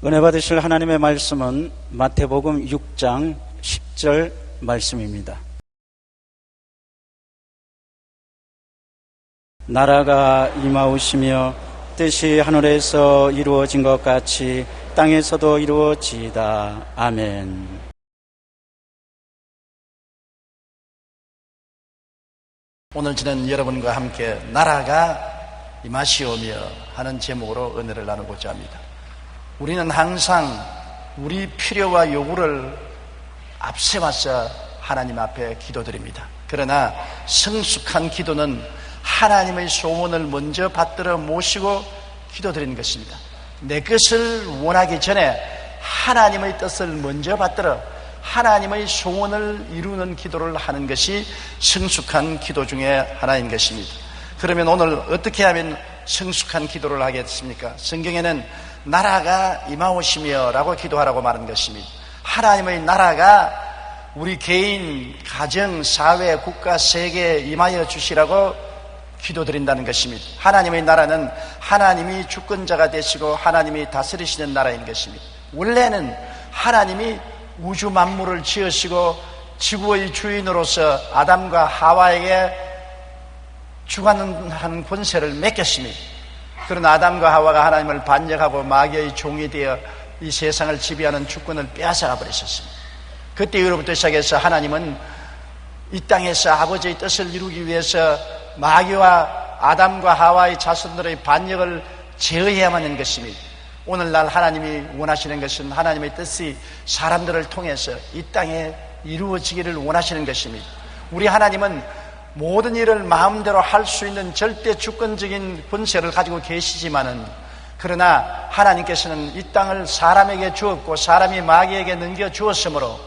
은혜 받으실 하나님의 말씀은 마태복음 6장 10절 말씀입니다. 나라가 임하오시며 뜻이 하늘에서 이루어진 것 같이 땅에서도 이루어지이다. 아멘. 오늘 저는 여러분과 함께 나라가 임하시오며 하는 제목으로 은혜를 나누고자 합니다. 우리는 항상 우리 필요와 요구를 앞세워서 하나님 앞에 기도드립니다. 그러나 성숙한 기도는 하나님의 소원을 먼저 받들어 모시고 기도드리는 것입니다. 내 것을 원하기 전에 하나님의 뜻을 먼저 받들어 하나님의 소원을 이루는 기도를 하는 것이 성숙한 기도 중에 하나인 것입니다. 그러면 오늘 어떻게 하면 성숙한 기도를 하겠습니까? 성경에는 나라가 임하오시며 라고 기도하라고 말한 것입니다. 하나님의 나라가 우리 개인, 가정, 사회, 국가, 세계에 임하여 주시라고 기도드린다는 것입니다. 하나님의 나라는 하나님이 주권자가 되시고 하나님이 다스리시는 나라인 것입니다. 원래는 하나님이 우주 만물을 지으시고 지구의 주인으로서 아담과 하와에게 주관하는 권세를 맡겼습니다. 그러나 아담과 하와가 하나님을 반역하고 마귀의 종이 되어 이 세상을 지배하는 주권을 빼앗아가 버리셨습니다. 그때 이후로부터 시작해서 하나님은 이 땅에서 아버지의 뜻을 이루기 위해서 마귀와 아담과 하와의 자손들의 반역을 제어해야만 하는 것입니다. 오늘날 하나님이 원하시는 것은 하나님의 뜻이 사람들을 통해서 이 땅에 이루어지기를 원하시는 것입니다. 우리 하나님은 모든 일을 마음대로 할 수 있는 절대 주권적인 권세를 가지고 계시지만은, 그러나 하나님께서는 이 땅을 사람에게 주었고 사람이 마귀에게 넘겨 주었으므로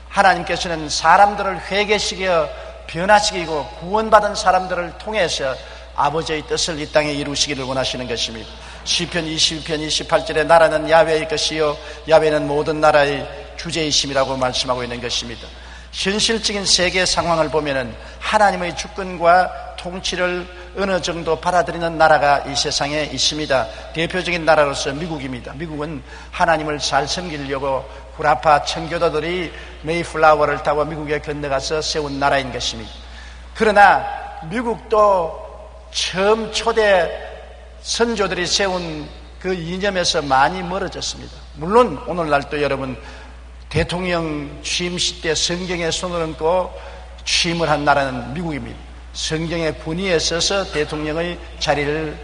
하나님께서는 사람들을 회개시켜 변화시키고 구원받은 사람들을 통해서 아버지의 뜻을 이 땅에 이루시기를 원하시는 것입니다. 시편 20편 28절에 나라는 야훼의 것이요 야훼는 모든 나라의 주제이심이라고 말씀하고 있는 것입니다. 현실적인 세계 상황을 보면은 하나님의 주권과 통치를 어느 정도 받아들이는 나라가 이 세상에 있습니다. 대표적인 나라로서 미국입니다. 미국은 하나님을 잘 섬기려고 구라파 청교도들이 메이플라워를 타고 미국에 건너가서 세운 나라인 것입니다. 그러나 미국도 처음 초대 선조들이 세운 그 이념에서 많이 멀어졌습니다. 물론 오늘날도 여러분 대통령 취임식 때 성경에 손을 얹고 취임을 한 나라는 미국입니다. 성경의 권위에 서서 대통령의 자리를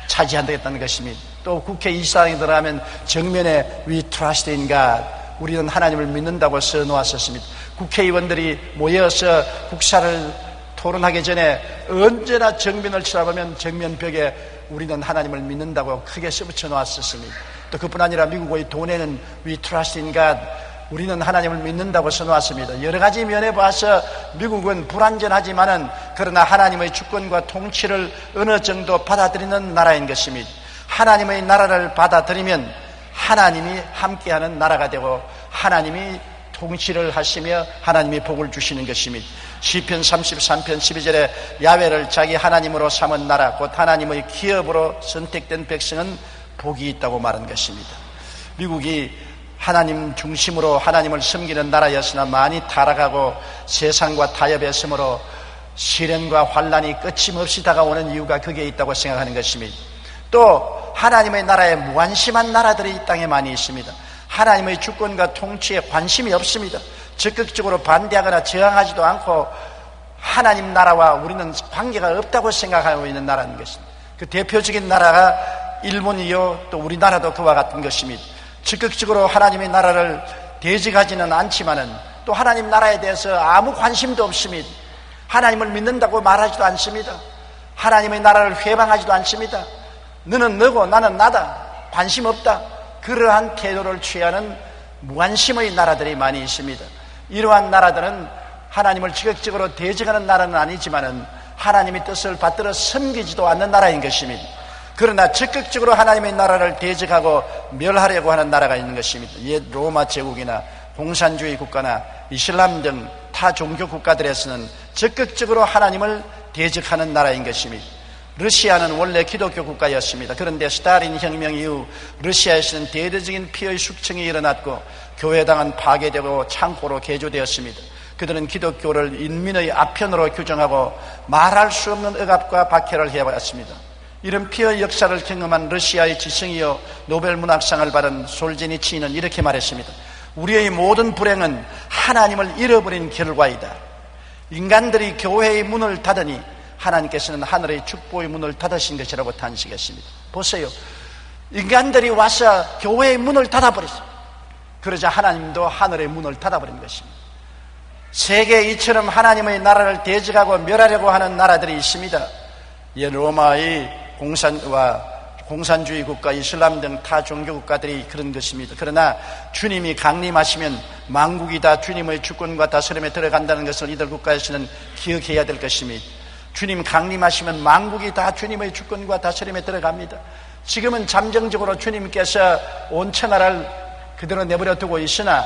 차지한다는 것입니다. 또 국회 이사장이 들어가면 정면에 We trust in God, 우리는 하나님을 믿는다고 써놓았었습니다. 국회의원들이 모여서 국사를 토론하기 전에 언제나 정면을 쳐다보면 정면벽에 우리는 하나님을 믿는다고 크게 써붙여 놓았었습니다. 또 그뿐 아니라 미국의 돈에는 We trust in God, 우리는 하나님을 믿는다고 써놓았습니다. 여러 가지 면에 봐서 미국은 불완전하지만은 그러나 하나님의 주권과 통치를 어느 정도 받아들이는 나라인 것입니다. 하나님의 나라를 받아들이면 하나님이 함께하는 나라가 되고 하나님이 통치를 하시며 하나님이 복을 주시는 것입니다. 시편 33편 12절에 야훼를 자기 하나님으로 삼은 나라 곧 하나님의 기업으로 선택된 백성은 복이 있다고 말한 것입니다. 미국이 하나님 중심으로 하나님을 섬기는 나라였으나 많이 타락하고 세상과 타협했으므로 시련과 환란이 끊임없이 다가오는 이유가 거기에 있다고 생각하는 것입니다. 또 하나님의 나라에 무관심한 나라들이 이 땅에 많이 있습니다. 하나님의 주권과 통치에 관심이 없습니다. 적극적으로 반대하거나 저항하지도 않고 하나님 나라와 우리는 관계가 없다고 생각하고 있는 나라인 것입니다. 그 대표적인 나라가 일본이요, 또 우리나라도 그와 같은 것입니다. 적극적으로 하나님의 나라를 대적하지는 않지만은 또 하나님 나라에 대해서 아무 관심도 없습니다. 하나님을 믿는다고 말하지도 않습니다. 하나님의 나라를 회방하지도 않습니다. 너는 너고 나는 나다, 관심 없다, 그러한 태도를 취하는 무관심의 나라들이 많이 있습니다. 이러한 나라들은 하나님을 적극적으로 대적하는 나라는 아니지만은 하나님의 뜻을 받들어 섬기지도 않는 나라인 것입니다. 그러나 적극적으로 하나님의 나라를 대적하고 멸하려고 하는 나라가 있는 것입니다. 옛 로마 제국이나 공산주의 국가나 이슬람 등 타 종교 국가들에서는 적극적으로 하나님을 대적하는 나라인 것입니다. 러시아는 원래 기독교 국가였습니다. 그런데 스탈린 혁명 이후 러시아에서는 대대적인 피해의 숙청이 일어났고 교회당은 파괴되고 창고로 개조되었습니다. 그들은 기독교를 인민의 아편으로 규정하고 말할 수 없는 억압과 박해를 해왔습니다. 이런 피해 역사를 경험한 러시아의 지성이요 노벨 문학상을 받은 솔제니치는 이렇게 말했습니다. 우리의 모든 불행은 하나님을 잃어버린 결과이다. 인간들이 교회의 문을 닫으니 하나님께서는 하늘의 축복의 문을 닫으신 것이라고 탄식했습니다. 보세요. 인간들이 와서 교회의 문을 닫아버렸어요. 그러자 하나님도 하늘의 문을 닫아버린 것입니다. 세계에 이처럼 하나님의 나라를 대적하고 멸하려고 하는 나라들이 있습니다. 로마의 공산주의 국가, 이슬람 등 타 종교 국가들이 그런 것입니다. 그러나 주님이 강림하시면 만국이 다 주님의 주권과 다스림에 들어간다는 것을 이들 국가에서는 기억해야 될 것입니다. 주님 강림하시면 만국이 다 주님의 주권과 다스림에 들어갑니다. 지금은 잠정적으로 주님께서 온 천하를 그대로 내버려 두고 있으나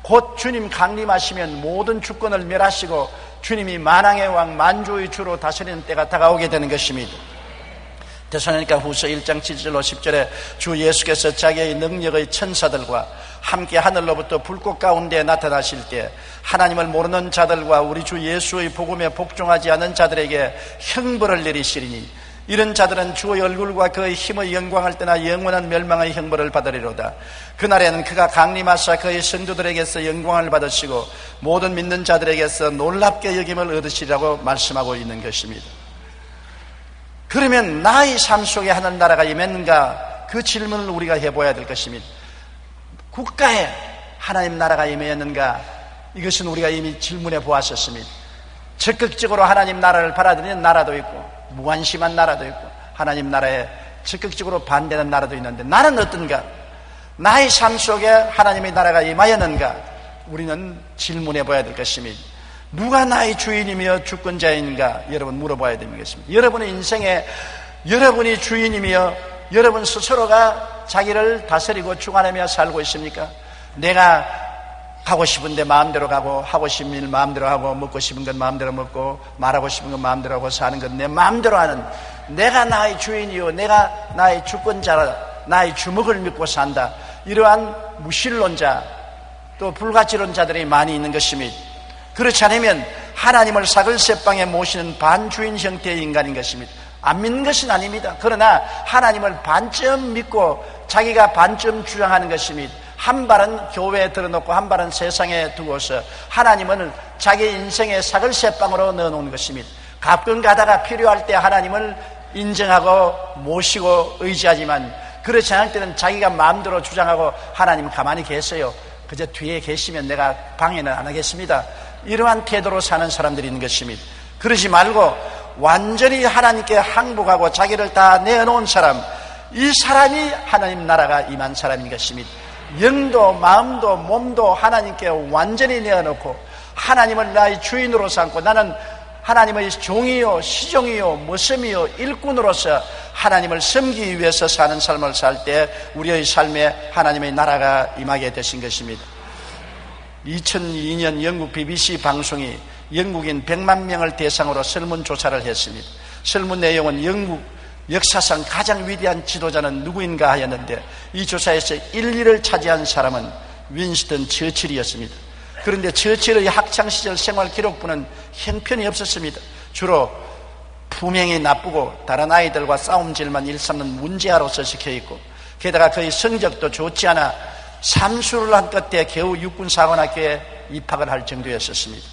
곧 주님 강림하시면 모든 주권을 멸하시고 주님이 만왕의 왕 만주의 주로 다스리는 때가 다가오게 되는 것입니다. 데살로니가 후서 1장 7절로 10절에 주 예수께서 자기의 능력의 천사들과 함께 하늘로부터 불꽃 가운데 나타나실 때 하나님을 모르는 자들과 우리 주 예수의 복음에 복종하지 않은 자들에게 형벌을 내리시리니 이런 자들은 주의 얼굴과 그의 힘의 영광을 떠나 영원한 멸망의 형벌을 받으리로다. 그날에는 그가 강림하사 그의 성도들에게서 영광을 받으시고 모든 믿는 자들에게서 놀랍게 여김을 얻으시리라고 말씀하고 있는 것입니다. 그러면 나의 삶 속에 하늘나라가 임했는가? 그 질문을 우리가 해봐야 될 것입니다. 국가에 하나님 나라가 임했는가? 이것은 우리가 이미 질문해 보았었습니다. 적극적으로 하나님 나라를 받아들이는 나라도 있고 무관심한 나라도 있고 하나님 나라에 적극적으로 반대하는 나라도 있는데 나는 어떤가? 나의 삶 속에 하나님의 나라가 임하였는가? 우리는 질문해 봐야 될 것입니다. 누가 나의 주인이며 주권자인가? 여러분 물어봐야 되겠습니다. 여러분의 인생에 여러분이 주인이며 여러분 스스로가 자기를 다스리고 주관하며 살고 있습니까? 내가 가고 싶은데 마음대로 가고 하고 싶은 일 마음대로 하고 먹고 싶은 건 마음대로 먹고 말하고 싶은 건 마음대로 하고 사는 건 내 마음대로 하는 내가 나의 주인이요 내가 나의 주권자라 나의 주먹을 믿고 산다. 이러한 무신론자 또 불가치론자들이 많이 있는 것입니다. 그렇지 않으면 하나님을 사글세방에 모시는 반주인 형태의 인간인 것입니다. 안 믿는 것은 아닙니다. 그러나 하나님을 반쯤 믿고 자기가 반쯤 주장하는 것입니다. 한 발은 교회에 들어놓고 한 발은 세상에 두고서 하나님은 자기 인생의 사글세방으로 넣어놓는 것입니다. 가끔 가다가 필요할 때 하나님을 인정하고 모시고 의지하지만 그렇지 않을 때는 자기가 마음대로 주장하고 하나님 가만히 계세요. 그저 뒤에 계시면 내가 방해는 안 하겠습니다. 이러한 태도로 사는 사람들이 있는 것입니다. 그러지 말고 완전히 하나님께 항복하고 자기를 다 내어놓은 사람, 이 사람이 하나님 나라가 임한 사람인 것입니다. 영도 마음도 몸도 하나님께 완전히 내어놓고 하나님을 나의 주인으로 삼고 나는 하나님의 종이요 시종이요 모섬이요 일꾼으로서 하나님을 섬기기 위해서 사는 삶을 살 때 우리의 삶에 하나님의 나라가 임하게 되신 것입니다. 2002년 영국 BBC 방송이 영국인 100만 명을 대상으로 설문조사를 했습니다. 설문 내용은 영국 역사상 가장 위대한 지도자는 누구인가 하였는데 이 조사에서 1위를 차지한 사람은 윈스턴 처칠이었습니다. 그런데 처칠의 학창시절 생활 기록부는 형편이 없었습니다. 주로 품행이 나쁘고 다른 아이들과 싸움질만 일삼는 문제아로서 적혀있고 게다가 그의 성적도 좋지 않아 삼수를 한 끝에 겨우 육군사관학교에 입학을 할 정도였었습니다.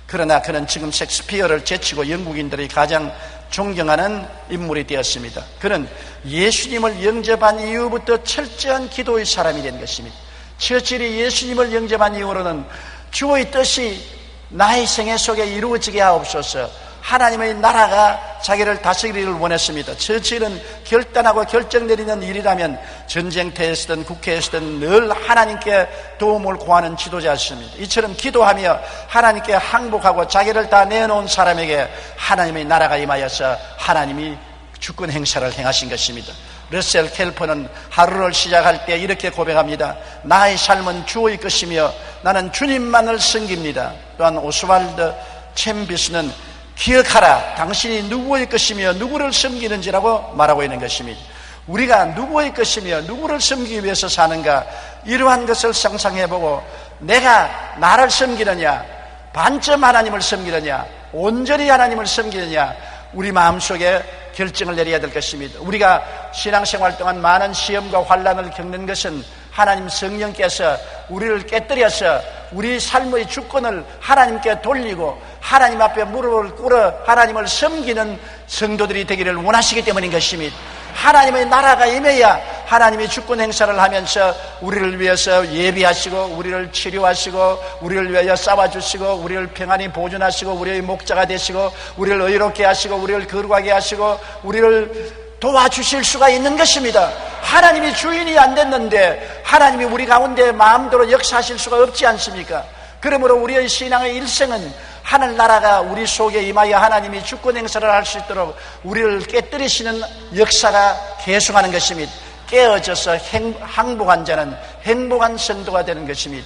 그러나 그는 지금 셰익스피어를 제치고 영국인들이 가장 존경하는 인물이 되었습니다. 그는 예수님을 영접한 이후부터 철저한 기도의 사람이 된 것입니다. 처칠이 예수님을 영접한 이후로는 주의 뜻이 나의 생애 속에 이루어지게 하옵소서, 하나님의 나라가 자기를 다스리기를 원했습니다. 처칠은 결단하고 결정 내리는 일이라면 전쟁터에서든 국회에서든 늘 하나님께 도움을 구하는 지도자였습니다. 이처럼 기도하며 하나님께 항복하고 자기를 다 내놓은 사람에게 하나님의 나라가 임하여서 하나님이 주권 행사를 행하신 것입니다. 러셀 켈퍼는 하루를 시작할 때 이렇게 고백합니다. 나의 삶은 주의 것이며 나는 주님만을 섬깁니다. 또한 오스왈드 챔비스는 기억하라. 당신이 누구의 것이며 누구를 섬기는지라고 말하고 있는 것입니다. 우리가 누구의 것이며 누구를 섬기기 위해서 사는가, 이러한 것을 상상해보고 내가 나를 섬기느냐, 반쯤 하나님을 섬기느냐, 온전히 하나님을 섬기느냐, 우리 마음속에 결정을 내려야 될 것입니다. 우리가 신앙생활 동안 많은 시험과 환난을 겪는 것은 하나님 성령께서 우리를 깨뜨려서 우리 삶의 주권을 하나님께 돌리고 하나님 앞에 무릎을 꿇어 하나님을 섬기는 성도들이 되기를 원하시기 때문인 것입니다. 하나님의 나라가 임해야 하나님이 주권 행사를 하면서 우리를 위해서 예비하시고 우리를 치료하시고 우리를 위하여 싸워주시고 우리를 평안히 보존하시고 우리의 목자가 되시고 우리를 의롭게 하시고 우리를 거룩하게 하시고 우리를 도와주실 수가 있는 것입니다. 하나님이 주인이 안 됐는데 하나님이 우리 가운데 마음대로 역사하실 수가 없지 않습니까? 그러므로 우리의 신앙의 일생은 하늘나라가 우리 속에 임하여 하나님이 주권 행사를 할 수 있도록 우리를 깨뜨리시는 역사가 계속하는 것입니다. 깨어져서 항복한 자는 행복한 성도가 되는 것입니다.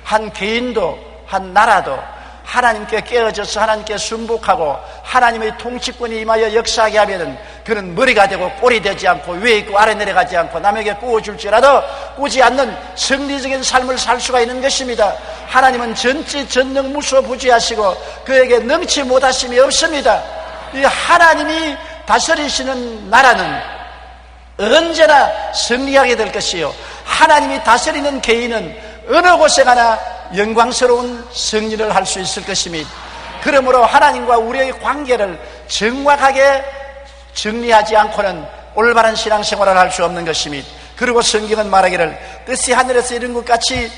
한 개인도 한 나라도 하나님께 깨어져서 하나님께 순복하고 하나님의 통치권이 임하여 역사하게 하면은 그는 머리가 되고 꼴이 되지 않고 위에 있고 아래 내려가지 않고 남에게 꾸어줄지라도 꾸지 않는 승리적인 삶을 살 수가 있는 것입니다. 하나님은 전지 전능 무소부지하시고 그에게 능치 못하심이 없습니다. 이 하나님이 다스리시는 나라는 언제나 승리하게 될 것이요, 하나님이 다스리는 개인은 어느 곳에 가나 영광스러운 승리를 할 수 있을 것입니다. 그러므로 하나님과 우리의 관계를 정확하게 정리하지 않고는 올바른 신앙생활을 할 수 없는 것입니다. 그리고 성경은 말하기를 뜻이 하늘에서 이룬 것 같이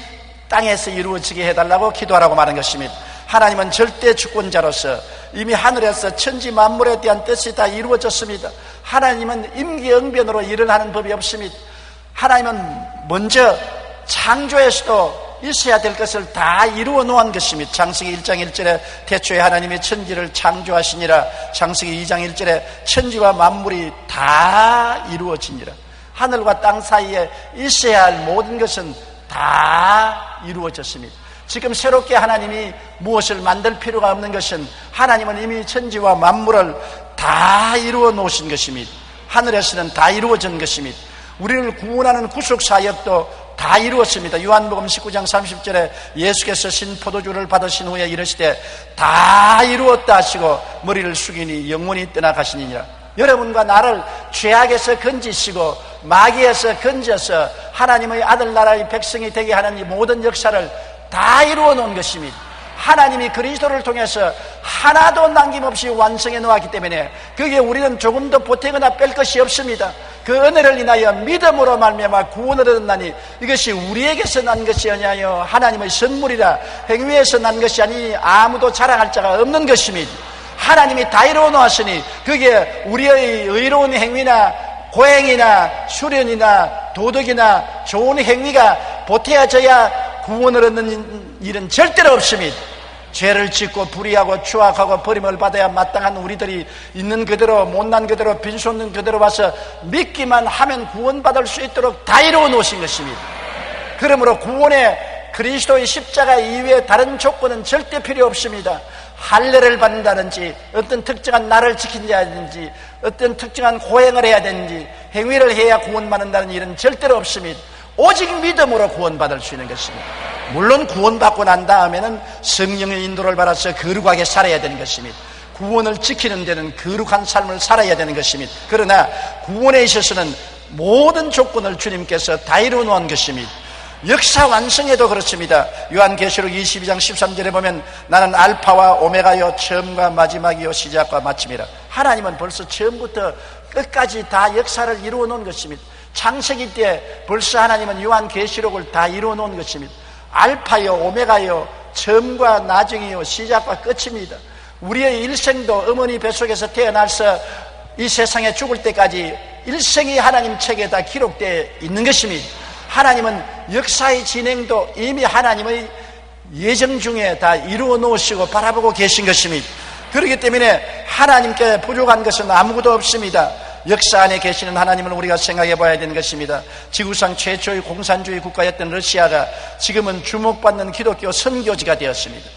땅에서 이루어지게 해달라고 기도하라고 말한 것입니다. 하나님은 절대 주권자로서 이미 하늘에서 천지 만물에 대한 뜻이 다 이루어졌습니다. 하나님은 임기응변으로 일을 하는 법이 없습니다. 하나님은 먼저 창조에서도 있어야 될 것을 다 이루어 놓은 것입니다. 창세기 1장 1절에 태초에 하나님이 천지를 창조하시니라. 창세기 2장 1절에 천지와 만물이 다 이루어지니라. 하늘과 땅 사이에 있어야 할 모든 것은 다 이루어졌습니다. 지금 새롭게 하나님이 무엇을 만들 필요가 없는 것은 하나님은 이미 천지와 만물을 다 이루어 놓으신 것입니다. 하늘에서는 다 이루어진 것입니다. 우리를 구원하는 구속 사역도 다 이루었습니다. 요한복음 19장 30절에 예수께서 신 포도주를 받으신 후에 이르시되 다 이루었다 하시고 머리를 숙이니 영원히 떠나가시니라. 여러분과 나를 죄악에서 건지시고 마귀에서 건져서 하나님의 아들 나라의 백성이 되게 하는 이 모든 역사를 다 이루어 놓은 것입니다. 하나님이 그리스도를 통해서 하나도 남김없이 완성해 놓았기 때문에 거기에 우리는 조금 더 보태거나 뺄 것이 없습니다. 그 은혜를 인하여 믿음으로 말미암아 구원을 얻었나니 이것이 우리에게서 난 것이 아니하여 하나님의 선물이라. 행위에서 난 것이 아니 아무도 자랑할 자가 없는 것입니다. 하나님이 다 이루어 놓았으니 거기에 우리의 의로운 행위나 고행이나 수련이나 도덕이나 좋은 행위가 보태어져야 구원을 얻는 일은 절대로 없습니다. 죄를 짓고 불의하고 추악하고 버림을 받아야 마땅한 우리들이 있는 그대로 못난 그대로 빈손는 그대로 와서 믿기만 하면 구원받을 수 있도록 다 이루어 놓으신 것입니다. 그러므로 구원에 그리스도의 십자가 이외에 다른 조건은 절대 필요 없습니다. 할례를 받는다든지 어떤 특정한 날을 지킨다든지 어떤 특정한 고행을 해야 되는지 행위를 해야 구원받는다는 일은 절대로 없습니다. 오직 믿음으로 구원받을 수 있는 것입니다. 물론 구원받고 난 다음에는 성령의 인도를 받아서 거룩하게 살아야 되는 것입니다. 구원을 지키는 데는 거룩한 삶을 살아야 되는 것입니다. 그러나 구원에 있어서는 모든 조건을 주님께서 다 이루어 놓은 것입니다. 역사 완성에도 그렇습니다. 요한계시록 22장 13절에 보면 나는 알파와 오메가요 처음과 마지막이요 시작과 마침이라. 하나님은 벌써 처음부터 끝까지 다 역사를 이루어 놓은 것입니다. 창세기 때 벌써 하나님은 요한계시록을 다 이루어 놓은 것입니다. 알파요 오메가요 처음과 나중이요 시작과 끝입니다. 우리의 일생도 어머니 뱃속에서 태어나서 이 세상에 죽을 때까지 일생이 하나님 책에 다 기록되어 있는 것입니다. 하나님은 역사의 진행도 이미 하나님의 예정 중에 다 이루어 놓으시고 바라보고 계신 것입니다. 그렇기 때문에 하나님께 부족한 것은 아무것도 없습니다. 역사 안에 계시는 하나님을 우리가 생각해 봐야 되는 것입니다. 지구상 최초의 공산주의 국가였던 러시아가 지금은 주목받는 기독교 선교지가 되었습니다.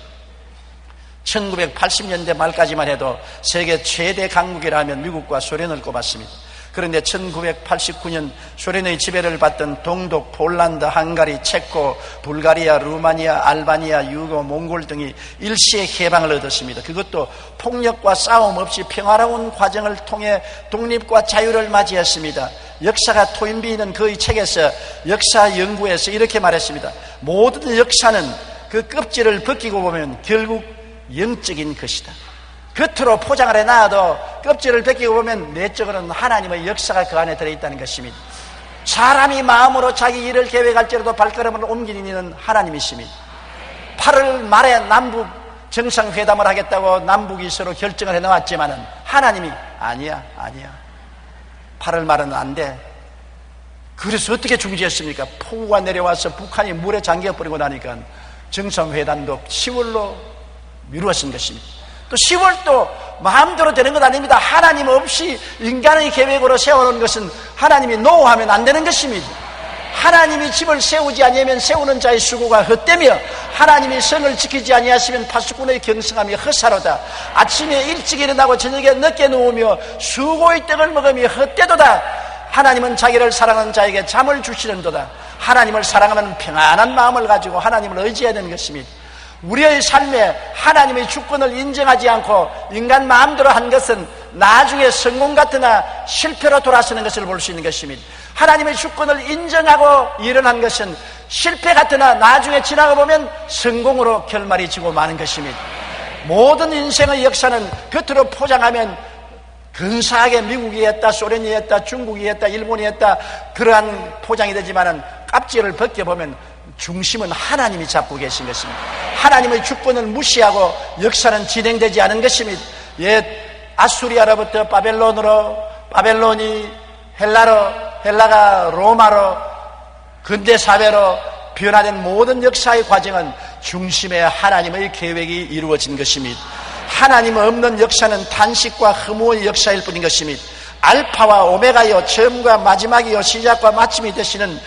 1980년대 말까지만 해도 세계 최대 강국이라 하면 미국과 소련을 꼽았습니다. 그런데 1989년 소련의 지배를 받던 동독, 폴란드, 헝가리, 체코, 불가리아, 루마니아, 알바니아, 유고, 몽골 등이 일시에 해방을 얻었습니다. 그것도 폭력과 싸움 없이 평화로운 과정을 통해 독립과 자유를 맞이했습니다. 역사가 토인비는 그의 책에서 역사 연구에서 이렇게 말했습니다. 모든 역사는 그 껍질을 벗기고 보면 결국 영적인 것이다. 겉으로 포장을 해놔도 껍질을 벗기고 보면 내적으로는 하나님의 역사가 그 안에 들어있다는 것입니다. 사람이 마음으로 자기 일을 계획할지라도 발걸음을 옮기는 이는 하나님이십니다. 8월 말에 남북 정상회담을 하겠다고 남북이 서로 결정을 해놓았지만은 하나님이 아니야 8월 말은 안 돼. 그래서 어떻게 중지했습니까? 폭우가 내려와서 북한이 물에 잠겨버리고 나니까 정상회담도 10월로 미루어진 것입니다. 또 10월도 마음대로 되는 것 아닙니다. 하나님 없이 인간의 계획으로 세워놓은 것은 하나님이 노하면 안 되는 것입니다. 하나님이 집을 세우지 아니하면 세우는 자의 수고가 헛되며 하나님이 성을 지키지 아니하시면 파수꾼의 경성함이 헛사로다. 아침에 일찍 일어나고 저녁에 늦게 누우며 수고의 떡을 먹으며 헛되도다. 하나님은 자기를 사랑하는 자에게 잠을 주시는도다. 하나님을 사랑하면 평안한 마음을 가지고 하나님을 의지해야 되는 것입니다. 우리의 삶에 하나님의 주권을 인정하지 않고 인간 마음대로 한 것은 나중에 성공 같으나 실패로 돌아서는 것을 볼 수 있는 것입니다. 하나님의 주권을 인정하고 일어난 것은 실패 같으나 나중에 지나가 보면 성공으로 결말이 지고 마는 것입니다. 모든 인생의 역사는 겉으로 포장하면 근사하게 미국이 했다, 소련이 했다, 중국이 했다, 일본이 했다 그러한 포장이 되지만은 껍질을 벗겨보면 중심은 하나님이 잡고 계신 것입니다. 하나님의 주권을 무시하고 역사는 진행되지 않은 것입니다. 옛 아수리아로부터 바벨론으로, 바벨론이 헬라로, 헬라가 로마로, 근대 사회로 변화된 모든 역사의 과정은 중심에 하나님의 계획이 이루어진 것입니다. 하나님 없는 역사는 탄식과 허무의 역사일 뿐인 것입니다. 알파와 오메가요, 처음과 마지막이요, 시작과 마침이 되시는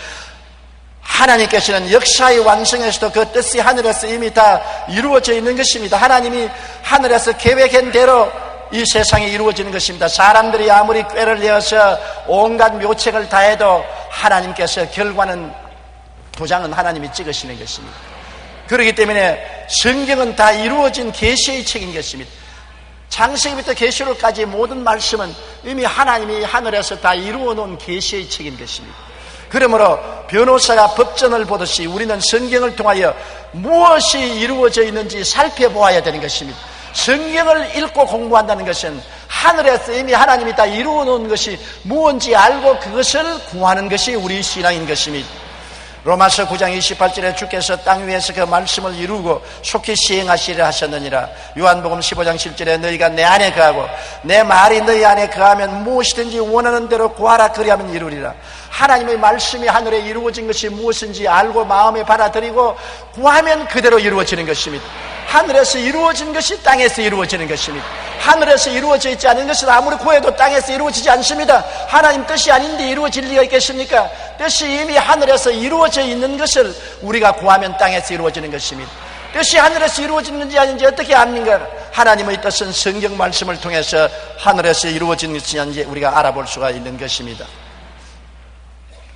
하나님께서는 역사의 완성에서도 그 뜻이 하늘에서 이미 다 이루어져 있는 것입니다. 하나님이 하늘에서 계획한 대로 이 세상이 이루어지는 것입니다. 사람들이 아무리 꾀를 내어서 온갖 묘책을 다해도 하나님께서 결과는 도장은 하나님이 찍으시는 것입니다. 그렇기 때문에 성경은 다 이루어진 계시의 책인 것입니다. 창세기부터 계시록까지 모든 말씀은 이미 하나님이 하늘에서 다 이루어 놓은 계시의 책인 것입니다. 그러므로 변호사가 법전을 보듯이 우리는 성경을 통하여 무엇이 이루어져 있는지 살펴보아야 되는 것입니다. 성경을 읽고 공부한다는 것은 하늘에서 이미 하나님이 다 이루어 놓은 것이 무엇인지 알고 그것을 구하는 것이 우리 신앙인 것입니다. 로마서 9장 28절에 주께서 땅 위에서 그 말씀을 이루고 속히 시행하시리라 하셨느니라. 요한복음 15장 7절에 너희가 내 안에 거하고 내 말이 너희 안에 거하면 무엇이든지 원하는 대로 구하라 그리하면 이루리라. 하나님의 말씀이 하늘에 이루어진 것이 무엇인지 알고 마음에 받아들이고 구하면 그대로 이루어지는 것입니다. 하늘에서 이루어진 것이 땅에서 이루어지는 것입니다. 하늘에서 이루어져 있지 않은 것은 아무리 구해도 땅에서 이루어지지 않습니다. 하나님 뜻이 아닌데 이루어질 리가 있겠습니까? 뜻이 이미 하늘에서 이루어져 있는 것을 우리가 구하면 땅에서 이루어지는 것입니다. 뜻이 하늘에서 이루어지는지 아닌지 어떻게 압니까? 하나님의 뜻은 성경 말씀을 통해서 하늘에서 이루어진 것이 아닌지 우리가 알아볼 수가 있는 것입니다.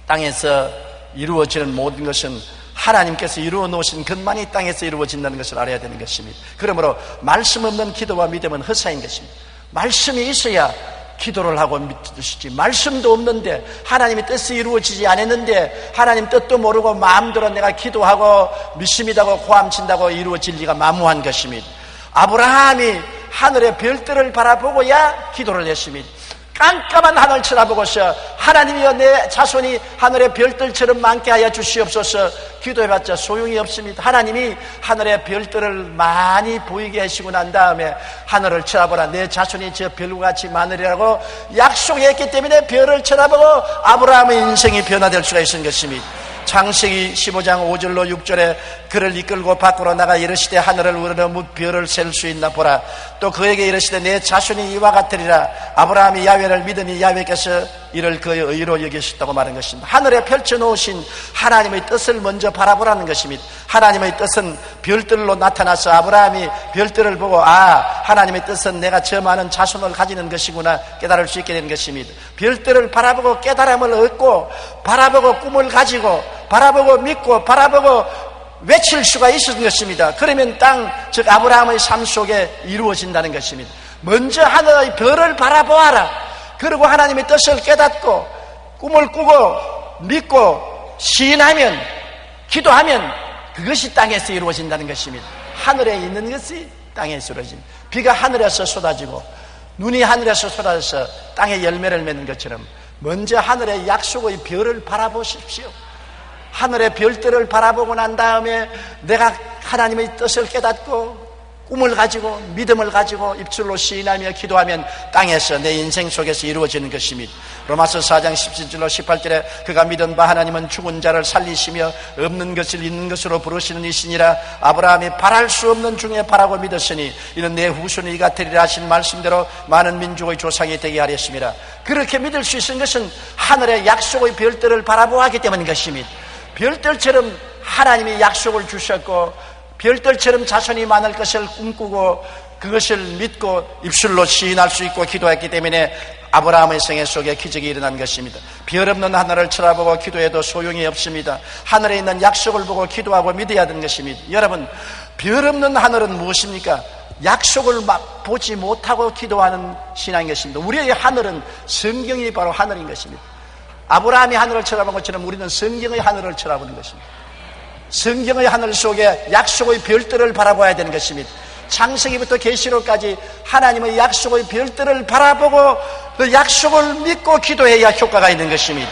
땅에서 이루어지는 모든 것은 하나님께서 이루어 놓으신 것만이 땅에서 이루어진다는 것을 알아야 되는 것입니다. 그러므로 말씀 없는 기도와 믿음은 헛사인 것입니다. 말씀이 있어야 기도를 하고 믿으시지, 말씀도 없는데 하나님의 뜻이 이루어지지 않았는데 하나님 뜻도 모르고 마음대로 내가 기도하고 믿습니다고 고함친다고 이루어질 리가 만무한 것입니다. 아브라함이 하늘의 별들을 바라보고야 기도를 했습니다. 깜깜한 하늘 쳐다보고서 하나님이여 내 자손이 하늘의 별들처럼 많게 하여 주시옵소서 기도해봤자 소용이 없습니다. 하나님이 하늘의 별들을 많이 보이게 하시고 난 다음에 하늘을 쳐다보라 내 자손이 저 별과 같이 많으리라고 약속했기 때문에 별을 쳐다보고 아브라함의 인생이 변화될 수가 있는 것입니다. 창세기 15장 5절로 6절에 그를 이끌고 밖으로 나가 이르시되 하늘을 우러러 별을 셀 수 있나 보라. 또 그에게 이르시되 내 자손이 이와 같으리라. 아브라함이 야훼를 믿으니 야훼께서 이를 그의 의로 여기셨다고 말한 것입니다. 하늘에 펼쳐놓으신 하나님의 뜻을 먼저 바라보라는 것입니다. 하나님의 뜻은 별들로 나타나서 아브라함이 별들을 보고 하나님의 뜻은 내가 저 많은 자손을 가지는 것이구나 깨달을 수 있게 된 것입니다. 별들을 바라보고 깨달음을 얻고 바라보고 꿈을 가지고 바라보고 믿고 바라보고 외칠 수가 있었던 것입니다. 그러면 즉 아브라함의 삶 속에 이루어진다는 것입니다. 먼저 하늘의 별을 바라보아라. 그리고 하나님의 뜻을 깨닫고 꿈을 꾸고 믿고 시인하면 기도하면 그것이 땅에서 이루어진다는 것입니다. 하늘에 있는 것이 땅에서 이루어집니다. 비가 하늘에서 쏟아지고 눈이 하늘에서 쏟아져서 땅에 열매를 맺는 것처럼 먼저 하늘의 약속의 별을 바라보십시오. 하늘의 별들을 바라보고 난 다음에 내가 하나님의 뜻을 깨닫고 꿈을 가지고 믿음을 가지고 입술로 시인하며 기도하면 땅에서 내 인생 속에서 이루어지는 것입니다. 로마서 4장 17절로 18절에 그가 믿은 바 하나님은 죽은 자를 살리시며 없는 것을 있는 것으로 부르시는 이시니라. 아브라함이 바랄 수 없는 중에 바라고 믿었으니 이는 내 후손이 같으리라 하신 말씀대로 많은 민족의 조상이 되게 하렸습니다. 그렇게 믿을 수 있는 것은 하늘의 약속의 별들을 바라보았기 때문인 것입니다. 별들처럼 하나님이 약속을 주셨고 별들처럼 자손이 많을 것을 꿈꾸고 그것을 믿고 입술로 시인할 수 있고 기도했기 때문에 아브라함의 생애 속에 기적이 일어난 것입니다. 별 없는 하늘을 쳐다보고 기도해도 소용이 없습니다. 하늘에 있는 약속을 보고 기도하고 믿어야 하는 것입니다. 여러분, 별 없는 하늘은 무엇입니까? 약속을 보지 못하고 기도하는 신앙인 것입니다. 우리의 하늘은 성경이 바로 하늘인 것입니다. 아브라함이 하늘을 쳐다본 것처럼 우리는 성경의 하늘을 쳐다보는 것입니다. 성경의 하늘 속에 약속의 별들을 바라봐야 되는 것입니다. 창세기부터 계시록까지 하나님의 약속의 별들을 바라보고 그 약속을 믿고 기도해야 효과가 있는 것입니다.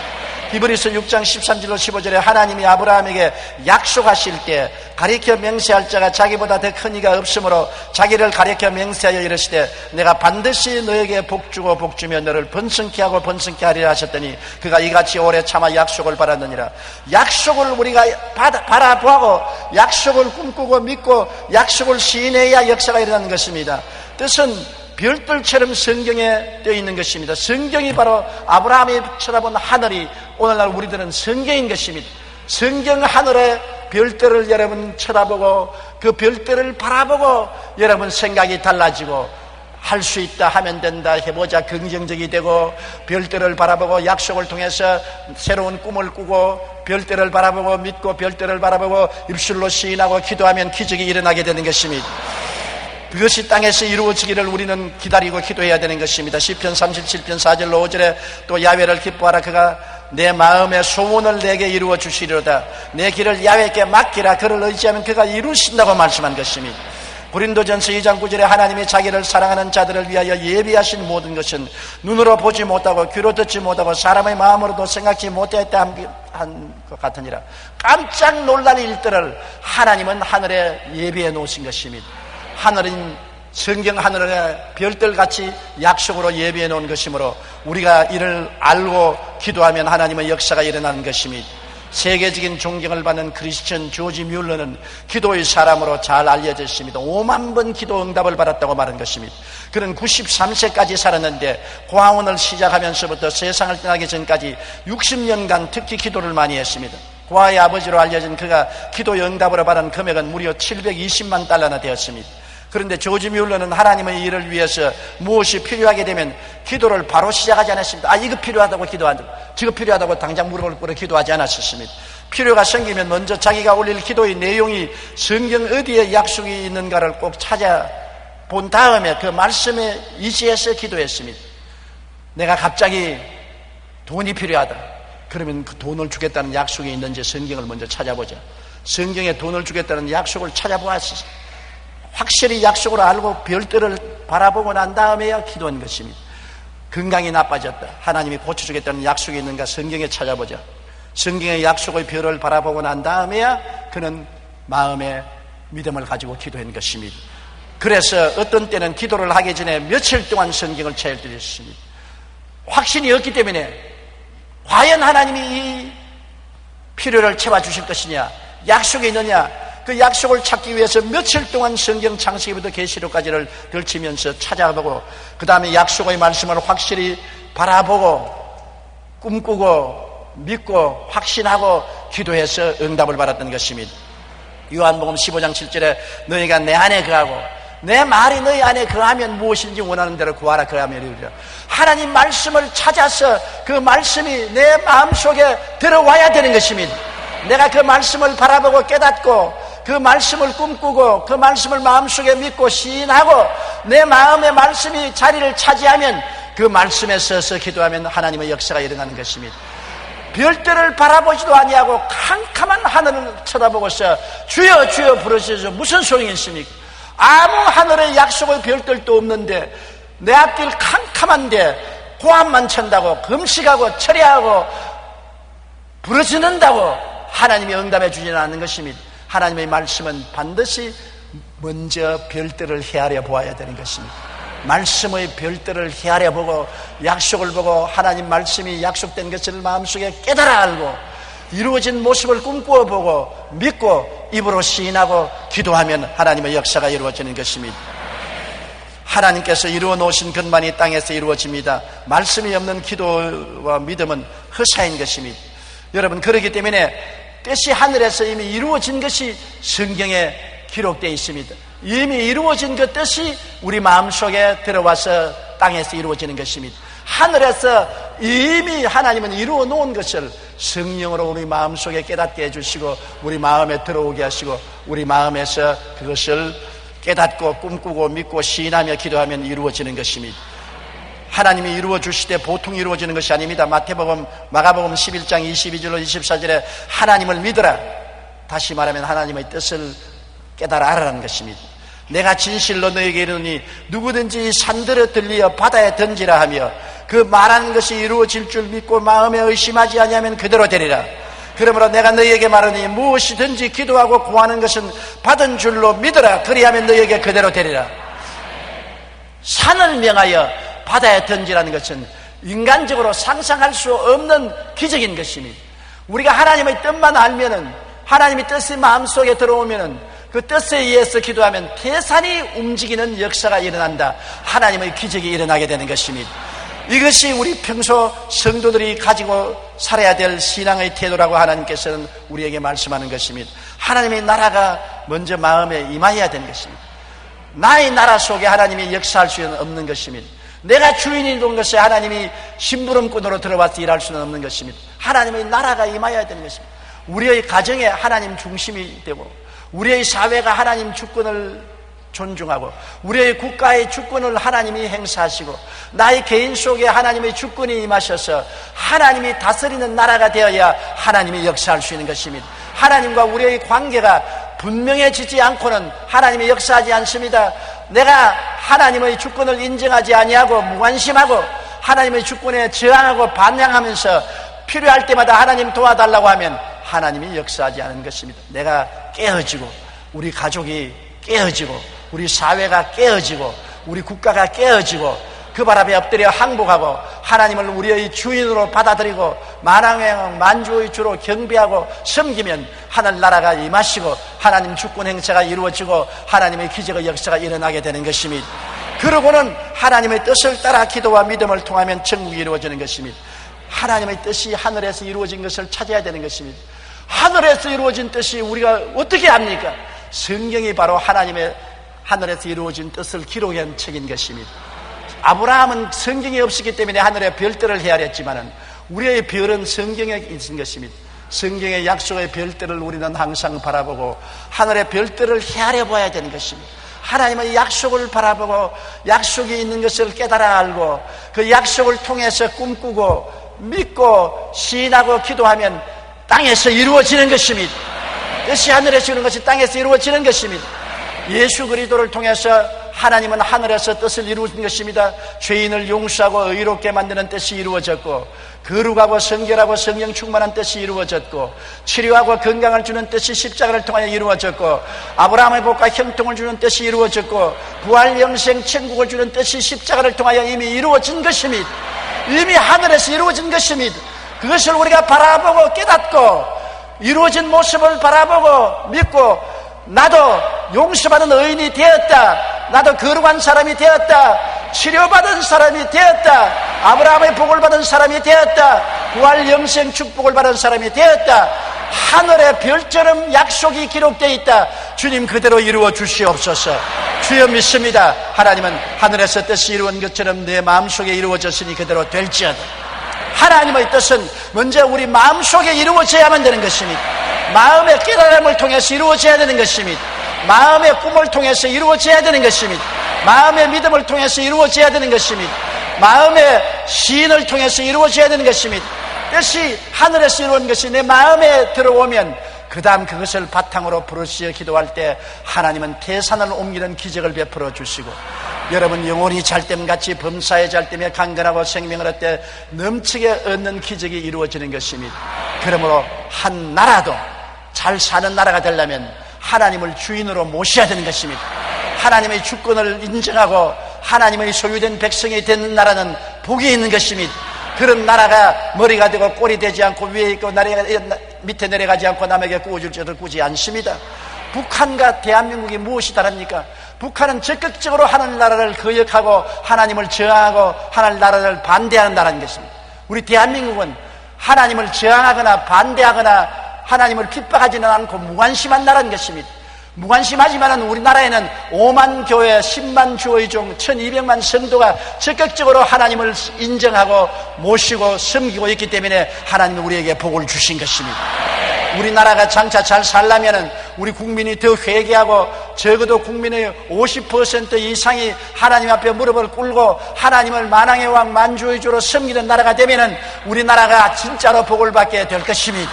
히브리서 6장 13절로 15절에 하나님이 아브라함에게 약속하실 때 가리켜 맹세할 자가 자기보다 더 큰 이가 없으므로 자기를 가리켜 맹세하여 이르시되 내가 반드시 너에게 복주고 복주며 너를 번성케 하고 번성케 하리라 하셨더니 그가 이같이 오래 참아 약속을 받았느니라. 약속을 우리가 바라보고 약속을 꿈꾸고 믿고 약속을 시인해야 역사가 일어나는 것입니다. 뜻은 별들처럼 성경에 되어 있는 것입니다. 성경이 바로 아브라함이 쳐다본 하늘이 오늘날 우리들은 성경인 것입니다. 성경 하늘의 별들을 여러분 쳐다보고 그 별들을 바라보고 여러분 생각이 달라지고 할 수 있다 하면 된다 해보자 긍정적이 되고 별들을 바라보고 약속을 통해서 새로운 꿈을 꾸고 별들을 바라보고 믿고 별들을 바라보고 입술로 시인하고 기도하면 기적이 일어나게 되는 것입니다. 그것이 땅에서 이루어지기를 우리는 기다리고 기도해야 되는 것입니다. 시편 37편 4절로 5절에 또 야훼를 기뻐하라. 그가 내 마음의 소원을 내게 이루어 주시리로다. 내 길을 야훼께 맡기라. 그를 의지하면 그가 이루신다고 말씀한 것입니다. 고린도전서 2장 9절에 하나님이 자기를 사랑하는 자들을 위하여 예비하신 모든 것은 눈으로 보지 못하고 귀로 듣지 못하고 사람의 마음으로도 생각지 못했다 한 것 같으니라. 깜짝 놀랄 일들을 하나님은 하늘에 예비해 놓으신 것입니다. 하늘은 성경 하늘의 별들같이 약속으로 예비해 놓은 것이므로 우리가 이를 알고 기도하면 하나님의 역사가 일어나는 것입니다. 세계적인 존경을 받는 크리스천 조지 뮬러는 기도의 사람으로 잘 알려져 있습니다. 5만 번 기도 응답을 받았다고 말한 것입니다. 그는 93세까지 살았는데 고아원을 시작하면서부터 세상을 떠나기 전까지 60년간 특히 기도를 많이 했습니다. 고아의 아버지로 알려진 그가 기도 응답으로 받은 금액은 무려 720만 달러나 되었습니다. 그런데 조지 뮬러는 하나님의 일을 위해서 무엇이 필요하게 되면 기도를 바로 시작하지 않았습니다. 이거 필요하다고 기도한다. 저거 필요하다고 당장 무릎을 꿇어 기도하지 않았습니다. 필요가 생기면 먼저 자기가 올릴 기도의 내용이 성경 어디에 약속이 있는가를 꼭 찾아본 다음에 그 말씀에 의지해서 기도했습니다. 내가 갑자기 돈이 필요하다. 그러면 그 돈을 주겠다는 약속이 있는지 성경을 먼저 찾아보자. 성경에 돈을 주겠다는 약속을 찾아보았습니다. 확실히 약속을 알고 별들을 바라보고 난 다음에야 기도한 것입니다. 건강이 나빠졌다. 하나님이 고쳐주겠다는 약속이 있는가 성경에 찾아보자. 성경의 약속의 별을 바라보고 난 다음에야 그는 마음에 믿음을 가지고 기도한 것입니다. 그래서 어떤 때는 기도를 하기 전에 며칠 동안 성경을 찾아드렸습니다. 확신이 없기 때문에 과연 하나님이 이 필요를 채워주실 것이냐, 약속이 있느냐, 그 약속을 찾기 위해서 며칠 동안 성경 창세기부터 계시록까지를 걸치면서 찾아보고 그 다음에 약속의 말씀을 확실히 바라보고 꿈꾸고 믿고 확신하고 기도해서 응답을 받았던 것입니다. 요한복음 15장 7절에 너희가 내 안에 거하고 내 말이 너희 안에 거하면 무엇인지 원하는 대로 구하라 그러하면 이루리라. 하나님 말씀을 찾아서 그 말씀이 내 마음속에 들어와야 되는 것입니다. 내가 그 말씀을 바라보고 깨닫고 그 말씀을 꿈꾸고 그 말씀을 마음속에 믿고 시인하고 내 마음의 말씀이 자리를 차지하면 그 말씀에 서서 기도하면 하나님의 역사가 일어나는 것입니다. 별들을 바라보지도 아니하고 캄캄한 하늘을 쳐다보고서 주여 주여 부르셔서 무슨 소용이 있습니까? 아무 하늘의 약속의 별들도 없는데 내 앞길 캄캄한데 고함만 찬다고 금식하고 철야하고 부르짖는다고 하나님이 응답해 주지는 않는 것입니다. 하나님의 말씀은 반드시 먼저 별들을 헤아려 보아야 되는 것입니다. 말씀의 별들을 헤아려 보고 약속을 보고 하나님 말씀이 약속된 것을 마음속에 깨달아 알고 이루어진 모습을 꿈꾸어 보고 믿고 입으로 시인하고 기도하면 하나님의 역사가 이루어지는 것입니다. 하나님께서 이루어 놓으신 것만이 땅에서 이루어집니다. 말씀이 없는 기도와 믿음은 허사인 것입니다. 여러분, 그렇기 때문에 뜻이 하늘에서 이미 이루어진 것이 성경에 기록되어 있습니다. 이미 이루어진 그 뜻이 우리 마음속에 들어와서 땅에서 이루어지는 것입니다. 하늘에서 이미 하나님은 이루어 놓은 것을 성령으로 우리 마음속에 깨닫게 해주시고 우리 마음에 들어오게 하시고 우리 마음에서 그것을 깨닫고 꿈꾸고 믿고 시인하며 기도하면 이루어지는 것입니다. 하나님이 이루어 주시되 보통 이루어지는 것이 아닙니다. 마태복음, 마가복음 11장 22절로 24절에 하나님을 믿으라. 다시 말하면 하나님의 뜻을 깨달아 알아라는 것입니다. 내가 진실로 너에게 이르노니 누구든지 산들을 들리어 바다에 던지라 하며 그 말하는 것이 이루어질 줄 믿고 마음에 의심하지 아니하면 그대로 되리라. 그러므로 내가 너희에게 말하니 무엇이든지 기도하고 구하는 것은 받은 줄로 믿으라. 그리하면 너희에게 그대로 되리라. 산을 명하여 바다에 던지라는 것은 인간적으로 상상할 수 없는 기적인 것입니다. 우리가 하나님의 뜻만 알면은, 하나님의 뜻이 마음속에 들어오면은 그 뜻에 의해서 기도하면 태산이 움직이는 역사가 일어난다. 하나님의 기적이 일어나게 되는 것입니다. 이것이 우리 평소 성도들이 가지고 살아야 될 신앙의 태도라고 하나님께서는 우리에게 말씀하는 것입니다. 하나님의 나라가 먼저 마음에 임하여야 되는 것입니다. 나의 나라 속에 하나님이 역사할 수는 없는 것입니다. 내가 주인이 된 것에 하나님이 심부름꾼으로 들어와서 일할 수는 없는 것입니다. 하나님의 나라가 임하여야 되는 것입니다. 우리의 가정에 하나님 중심이 되고 우리의 사회가 하나님 주권을 존중하고 우리의 국가의 주권을 하나님이 행사하시고 나의 개인 속에 하나님의 주권이 임하셔서 하나님이 다스리는 나라가 되어야 하나님이 역사할 수 있는 것입니다. 하나님과 우리의 관계가 분명해지지 않고는 하나님이 역사하지 않습니다. 내가 하나님의 주권을 인정하지 아니하고 무관심하고 하나님의 주권에 저항하고 반항하면서 필요할 때마다 하나님 도와달라고 하면 하나님이 역사하지 않은 것입니다. 내가 깨어지고 우리 가족이 깨어지고 우리 사회가 깨어지고 우리 국가가 깨어지고 그 발 앞에 엎드려 항복하고 하나님을 우리의 주인으로 받아들이고 만왕의 만주의 주로 경배하고 섬기면 하늘나라가 임하시고 하나님 주권 행사가 이루어지고 하나님의 기적의 역사가 일어나게 되는 것입니다. 그러고는 하나님의 뜻을 따라 기도와 믿음을 통하면 천국이 이루어지는 것입니다. 하나님의 뜻이 하늘에서 이루어진 것을 찾아야 되는 것입니다. 하늘에서 이루어진 뜻이 우리가 어떻게 압니까? 성경이 바로 하나님의 하늘에서 이루어진 뜻을 기록한 책인 것입니다. 아브라함은 성경이 없었기 때문에 하늘의 별들을 헤아렸지만은 우리의 별은 성경에 있는 것입니다. 성경의 약속의 별들을 우리는 항상 바라보고 하늘의 별들을 헤아려 봐야 되는 것입니다. 하나님의 약속을 바라보고 약속이 있는 것을 깨달아 알고 그 약속을 통해서 꿈꾸고 믿고 시인하고 기도하면 땅에서 이루어지는 것입니다. 뜻이 하늘에서 이루어지는 것이 땅에서 이루어지는 것입니다. 예수 그리스도를 통해서 하나님은 하늘에서 뜻을 이루어진 것입니다. 죄인을 용서하고 의롭게 만드는 뜻이 이루어졌고 거룩하고 성결하고 성령 충만한 뜻이 이루어졌고 치료하고 건강을 주는 뜻이 십자가를 통하여 이루어졌고 아브라함의 복과 형통을 주는 뜻이 이루어졌고 부활 영생 천국을 주는 뜻이 십자가를 통하여 이미 이루어진 것입니다. 이미 하늘에서 이루어진 것입니다. 그것을 우리가 바라보고 깨닫고 이루어진 모습을 바라보고 믿고 나도 용서받은 의인이 되었다. 나도 거룩한 사람이 되었다. 치료받은 사람이 되었다. 아브라함의 복을 받은 사람이 되었다. 부활 영생 축복을 받은 사람이 되었다. 하늘의 별처럼 약속이 기록되어 있다. 주님 그대로 이루어 주시옵소서. 주여 믿습니다. 하나님은 하늘에서 뜻이 이루어진 것처럼 내 마음속에 이루어졌으니 그대로 될지어다. 하나님의 뜻은 먼저 우리 마음속에 이루어져야만 되는 것입니다. 마음의 깨달음을 통해서 이루어져야 되는 것입니다. 마음의 꿈을 통해서 이루어져야 되는 것입니다. 마음의 믿음을 통해서 이루어져야 되는 것입니다. 마음의 시인을 통해서 이루어져야 되는 것입니다. 뜻이 하늘에서 이루어진 것이 내 마음에 들어오면 그 다음 그것을 바탕으로 부르시어 기도할 때 하나님은 태산을 옮기는 기적을 베풀어 주시고, 여러분 영혼이 잘됨같이 범사에 잘됨에 강건하고 생명을 얻되 넘치게 얻는 기적이 이루어지는 것입니다. 그러므로 한 나라도 잘 사는 나라가 되려면 하나님을 주인으로 모셔야 되는 것입니다. 하나님의 주권을 인정하고 하나님의 소유된 백성이 되는 나라는 복이 있는 것입니다. 그런 나라가 머리가 되고 꼴이 되지 않고 위에 있고 밑에 내려가지 않고 남에게 꾸어줄 줄을 꾸지 않습니다. 북한과 대한민국이 무엇이 다릅니까? 북한은 적극적으로 하늘나라를 거역하고 하나님을 저항하고 하늘나라를 반대하는 나라인 것입니다. 우리 대한민국은 하나님을 저항하거나 반대하거나 하나님을 핍박하지는 않고 무관심한 나라인 것입니다. 무관심하지만 우리나라에는 5만 교회 10만 주의종 1200만 성도가 적극적으로 하나님을 인정하고 모시고 섬기고 있기 때문에 하나님은 우리에게 복을 주신 것입니다. 우리나라가 장차 잘 살려면 우리 국민이 더 회개하고 적어도 국민의 50% 이상이 하나님 앞에 무릎을 꿇고 하나님을 만왕의 왕 만주의 주로 섬기는 나라가 되면 우리나라가 진짜로 복을 받게 될 것입니다.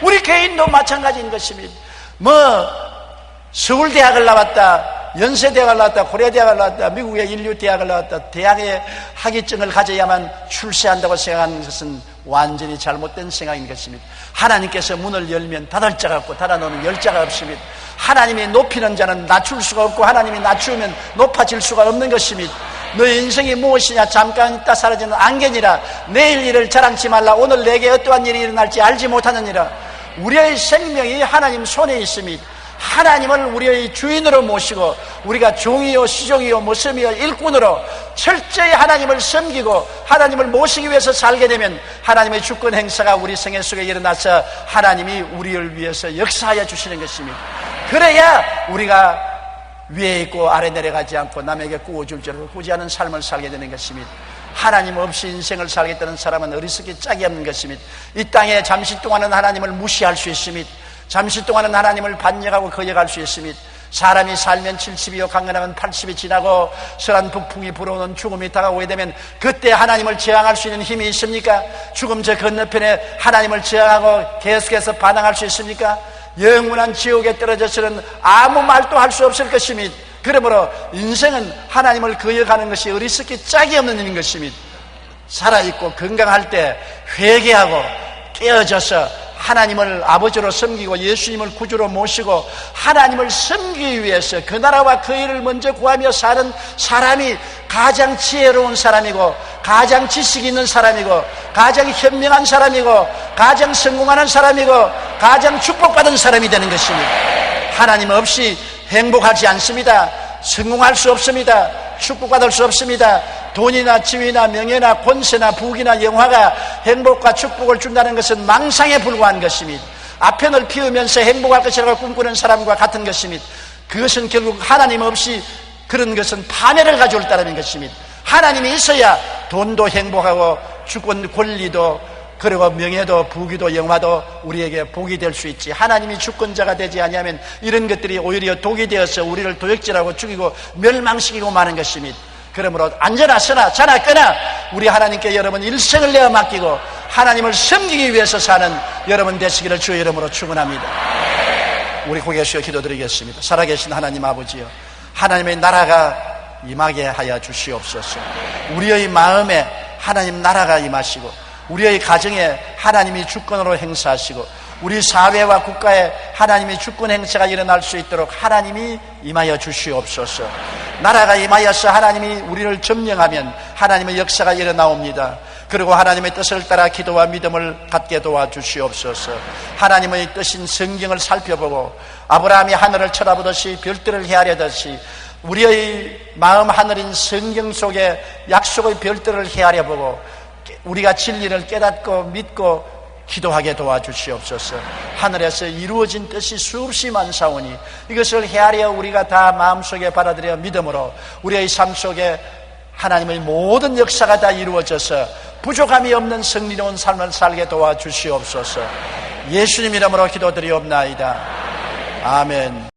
우리 개인도 마찬가지인 것입니다. 서울대학을 나왔다, 연세대학을 나왔다, 고려대학을 나왔다, 미국의 인류대학을 나왔다, 대학의 학위증을 가져야만 출세한다고 생각하는 것은 완전히 잘못된 생각인 것입니다. 하나님께서 문을 열면 닫을 자가 없고 닫아놓으면 열 자가 없습니다. 하나님이 높이는 자는 낮출 수가 없고 하나님이 낮추면 높아질 수가 없는 것입니다. 너의 인생이 무엇이냐? 잠깐 있다 사라지는 안개니라. 내일 일을 자랑치 말라. 오늘 내게 어떠한 일이 일어날지 알지 못하느니라. 우리의 생명이 하나님 손에 있습니다. 하나님을 우리의 주인으로 모시고 우리가 종이요 시종이요 모섬이요 일꾼으로 철저히 하나님을 섬기고 하나님을 모시기 위해서 살게 되면 하나님의 주권 행사가 우리 생애 속에 일어나서 하나님이 우리를 위해서 역사하여 주시는 것입니다. 그래야 우리가 위에 있고 아래 내려가지 않고 남에게 꾸어줄 줄을 꾸지 않은 삶을 살게 되는 것입니다. 하나님 없이 인생을 살겠다는 사람은 어리석기 짝이 없는 것입니다. 이 땅에 잠시 동안은 하나님을 무시할 수 있습니다. 잠시 동안은 하나님을 반역하고 거역할 수 있습니다. 사람이 살면 70이요 강건하면 80이 지나고 설한 북풍이 불어오는 죽음이 다가오게 되면 그때 하나님을 저항할 수 있는 힘이 있습니까? 죽음 저 건너편에 하나님을 저항하고 계속해서 반항할 수 있습니까? 영원한 지옥에 떨어져서는 아무 말도 할 수 없을 것입니다. 그러므로 인생은 하나님을 거역하는 것이 어리석기 짝이 없는 일인 것입니다. 살아있고 건강할 때 회개하고 깨어져서 하나님을 아버지로 섬기고 예수님을 구주로 모시고 하나님을 섬기기 위해서 그 나라와 그 일을 먼저 구하며 사는 사람이 가장 지혜로운 사람이고 가장 지식이 있는 사람이고 가장 현명한 사람이고 가장 성공하는 사람이고 가장 축복받은 사람이 되는 것입니다. 하나님 없이 행복하지 않습니다. 성공할 수 없습니다. 축복받을 수 없습니다. 돈이나 지위나 명예나 권세나 부귀나 영화가 행복과 축복을 준다는 것은 망상에 불과한 것입니다. 아편을 피우면서 행복할 것이라고 꿈꾸는 사람과 같은 것입니다. 그것은 결국 하나님 없이 그런 것은 파멸을 가져올 따름인 것입니다. 하나님이 있어야 돈도 행복하고 주권 권리도 그리고 명예도 부귀도 영화도 우리에게 복이 될 수 있지. 하나님이 주권자가 되지 아니하면 이런 것들이 오히려 독이 되어서 우리를 도역질하고 죽이고 멸망시키고 마는 것입니다. 그러므로 앉아나 서나 자나 끄나 우리 하나님께 여러분 일생을 내어 맡기고 하나님을 섬기기 위해서 사는 여러분 되시기를 주의 이름으로 축원합니다. 우리 고개 숙여 기도드리겠습니다. 살아계신 하나님 아버지여, 하나님의 나라가 임하게 하여 주시옵소서. 우리의 마음에 하나님 나라가 임하시고 우리의 가정에 하나님이 주권으로 행사하시고 우리 사회와 국가에 하나님의 주권 행사가 일어날 수 있도록 하나님이 임하여 주시옵소서. 나라가 임하여서 하나님이 우리를 점령하면 하나님의 역사가 일어나옵니다. 그리고 하나님의 뜻을 따라 기도와 믿음을 갖게 도와주시옵소서. 하나님의 뜻인 성경을 살펴보고 아브라함이 하늘을 쳐다보듯이 별들을 헤아려듯이 우리의 마음 하늘인 성경 속에 약속의 별들을 헤아려보고 우리가 진리를 깨닫고 믿고 기도하게 도와주시옵소서. 하늘에서 이루어진 뜻이 수없이 많사오니 이것을 헤아려 우리가 다 마음속에 받아들여 믿음으로 우리의 삶 속에 하나님의 모든 역사가 다 이루어져서 부족함이 없는 승리로운 삶을 살게 도와주시옵소서. 예수님 이름으로 기도드리옵나이다. 아멘.